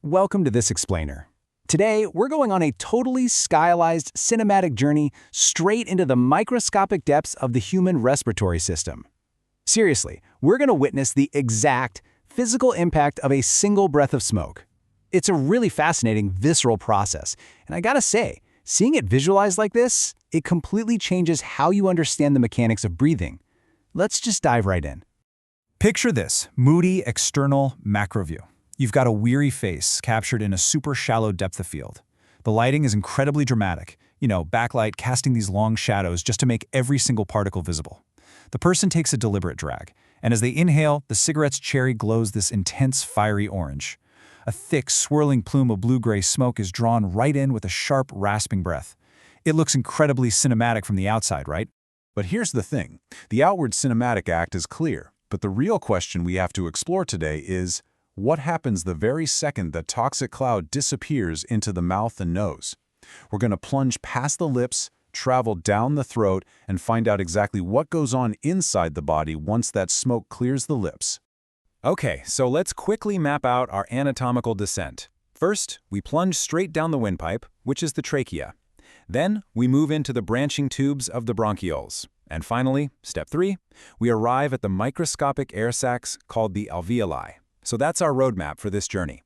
Welcome to this explainer. Today, we're going on a totally stylized cinematic journey straight into the microscopic depths of the human respiratory system. Seriously, we're going to witness the exact physical impact of a single breath of smoke. It's a really fascinating, visceral process, and I gotta say, seeing it visualized like this, it completely changes how you understand the mechanics of breathing. Let's just dive right in. Picture this moody external macro view. You've got a weary face captured in a super shallow depth of field. The lighting is incredibly dramatic, backlight casting these long shadows just to make every single particle visible. The person takes a deliberate drag, and as they inhale, the cigarette's cherry glows this intense fiery orange. A thick, swirling plume of blue-gray smoke is drawn right in with a sharp, rasping breath. It looks incredibly cinematic from the outside, right? But here's the thing. The outward cinematic act is clear, but the real question we have to explore today is, what happens the very second that toxic cloud disappears into the mouth and nose? We're going to plunge past the lips, travel down the throat, and find out exactly what goes on inside the body once that smoke clears the lips. Okay, so let's quickly map out our anatomical descent. First, we plunge straight down the windpipe, which is the trachea. Then, we move into the branching tubes of the bronchioles. And finally, step 3, we arrive at the microscopic air sacs called the alveoli. So that's our roadmap for this journey.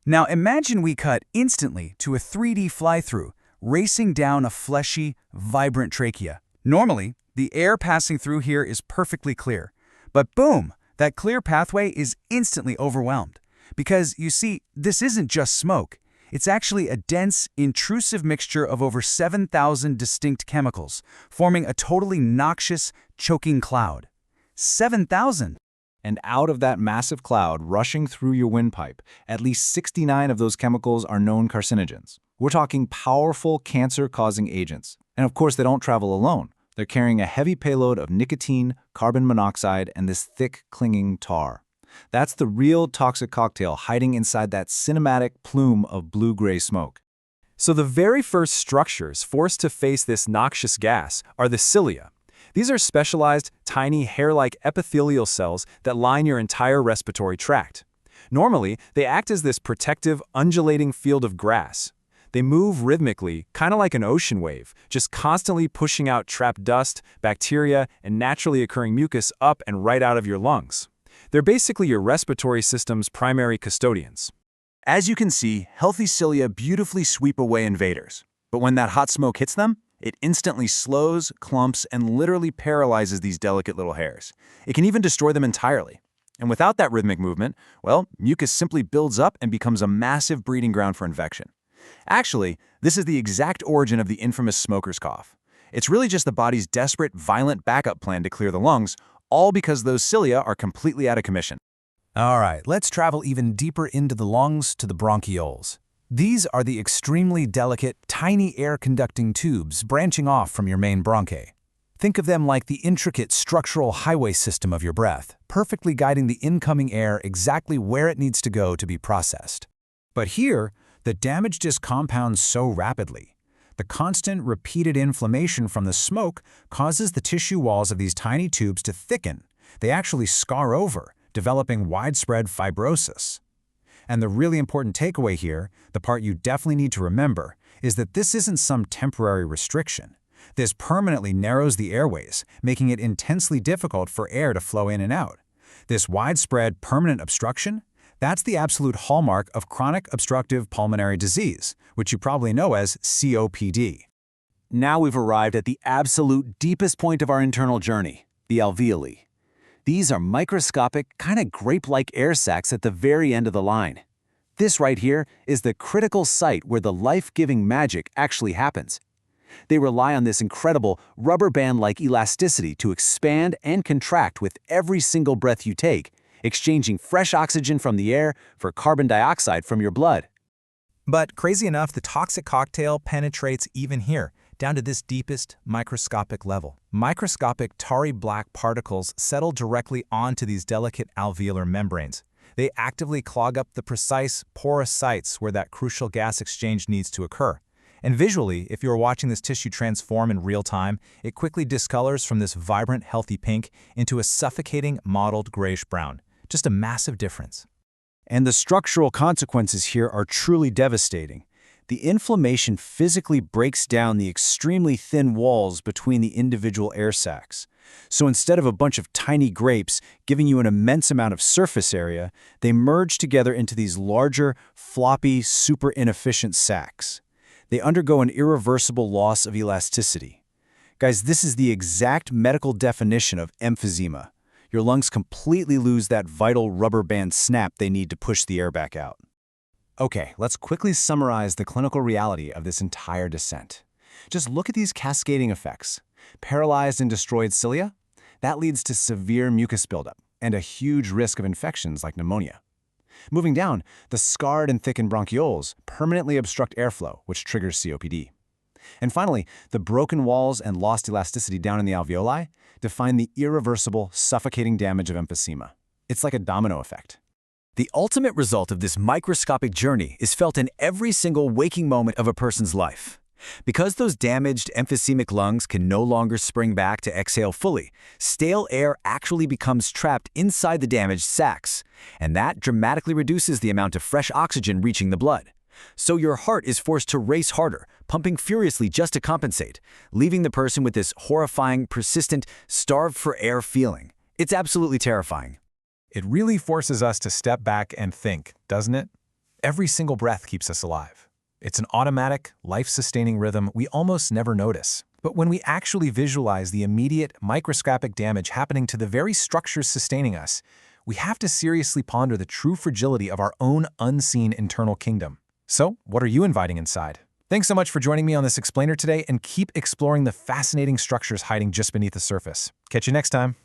Now imagine we cut instantly to a 3D fly-through, racing down a fleshy, vibrant trachea. Normally, the air passing through here is perfectly clear. But boom, that clear pathway is instantly overwhelmed. Because, you see, this isn't just smoke. It's actually a dense, intrusive mixture of over 7,000 distinct chemicals, forming a totally noxious, choking cloud. 7,000! And out of that massive cloud rushing through your windpipe, at least 69 of those chemicals are known carcinogens. We're talking powerful cancer-causing agents. And of course, they don't travel alone. They're carrying a heavy payload of nicotine, carbon monoxide, and this thick, clinging tar. That's the real toxic cocktail hiding inside that cinematic plume of blue-gray smoke. So the very first structures forced to face this noxious gas are the cilia. These are specialized, tiny, hair-like epithelial cells that line your entire respiratory tract. Normally, they act as this protective, undulating field of grass. They move rhythmically, kind of like an ocean wave, just constantly pushing out trapped dust, bacteria, and naturally occurring mucus up and right out of your lungs. They're basically your respiratory system's primary custodians. As you can see, healthy cilia beautifully sweep away invaders. But when that hot smoke hits them, it instantly slows, clumps, and literally paralyzes these delicate little hairs. It can even destroy them entirely. And without that rhythmic movement, well, mucus simply builds up and becomes a massive breeding ground for infection. Actually, this is the exact origin of the infamous smoker's cough. It's really just the body's desperate, violent backup plan to clear the lungs, all because those cilia are completely out of commission. All right, let's travel even deeper into the lungs to the bronchioles. These are the extremely delicate, tiny air-conducting tubes branching off from your main bronchi. Think of them like the intricate structural highway system of your breath, perfectly guiding the incoming air exactly where it needs to go to be processed. But here, the damage just compounds so rapidly. The constant, repeated inflammation from the smoke causes the tissue walls of these tiny tubes to thicken. They actually scar over, developing widespread fibrosis. And the really important takeaway here, the part you definitely need to remember, is that this isn't some temporary restriction. This permanently narrows the airways, making it intensely difficult for air to flow in and out. This widespread, permanent obstruction, that's the absolute hallmark of chronic obstructive pulmonary disease, which you probably know as COPD. Now we've arrived at the absolute deepest point of our internal journey, the alveoli. These are microscopic, kind of grape-like air sacs at the very end of the line. This right here is the critical site where the life-giving magic actually happens. They rely on this incredible rubber band-like elasticity to expand and contract with every single breath you take, exchanging fresh oxygen from the air for carbon dioxide from your blood. But crazy enough, the toxic cocktail penetrates even here, down to this deepest microscopic level. Microscopic tarry black particles settle directly onto these delicate alveolar membranes. They actively clog up the precise, porous sites where that crucial gas exchange needs to occur. And visually, if you are watching this tissue transform in real time, it quickly discolors from this vibrant, healthy pink into a suffocating, mottled grayish brown. Just a massive difference. And the structural consequences here are truly devastating. The inflammation physically breaks down the extremely thin walls between the individual air sacs. So instead of a bunch of tiny grapes giving you an immense amount of surface area, they merge together into these larger, floppy, super inefficient sacs. They undergo an irreversible loss of elasticity. Guys, this is the exact medical definition of emphysema. Your lungs completely lose that vital rubber band snap they need to push the air back out. Okay, let's quickly summarize the clinical reality of this entire descent. Just look at these cascading effects. Paralyzed and destroyed cilia? That leads to severe mucus buildup and a huge risk of infections like pneumonia. Moving down, the scarred and thickened bronchioles permanently obstruct airflow, which triggers COPD. And finally, the broken walls and lost elasticity down in the alveoli define the irreversible, suffocating damage of emphysema. It's like a domino effect. The ultimate result of this microscopic journey is felt in every single waking moment of a person's life. Because those damaged emphysemic lungs can no longer spring back to exhale fully, stale air actually becomes trapped inside the damaged sacs, and that dramatically reduces the amount of fresh oxygen reaching the blood. So your heart is forced to race harder, pumping furiously just to compensate, leaving the person with this horrifying, persistent, starved-for-air feeling. It's absolutely terrifying. It really forces us to step back and think, doesn't it? Every single breath keeps us alive. It's an automatic, life-sustaining rhythm we almost never notice. But when we actually visualize the immediate, microscopic damage happening to the very structures sustaining us, we have to seriously ponder the true fragility of our own unseen internal kingdom. So, what are you inviting inside? Thanks so much for joining me on this explainer today, and keep exploring the fascinating structures hiding just beneath the surface. Catch you next time.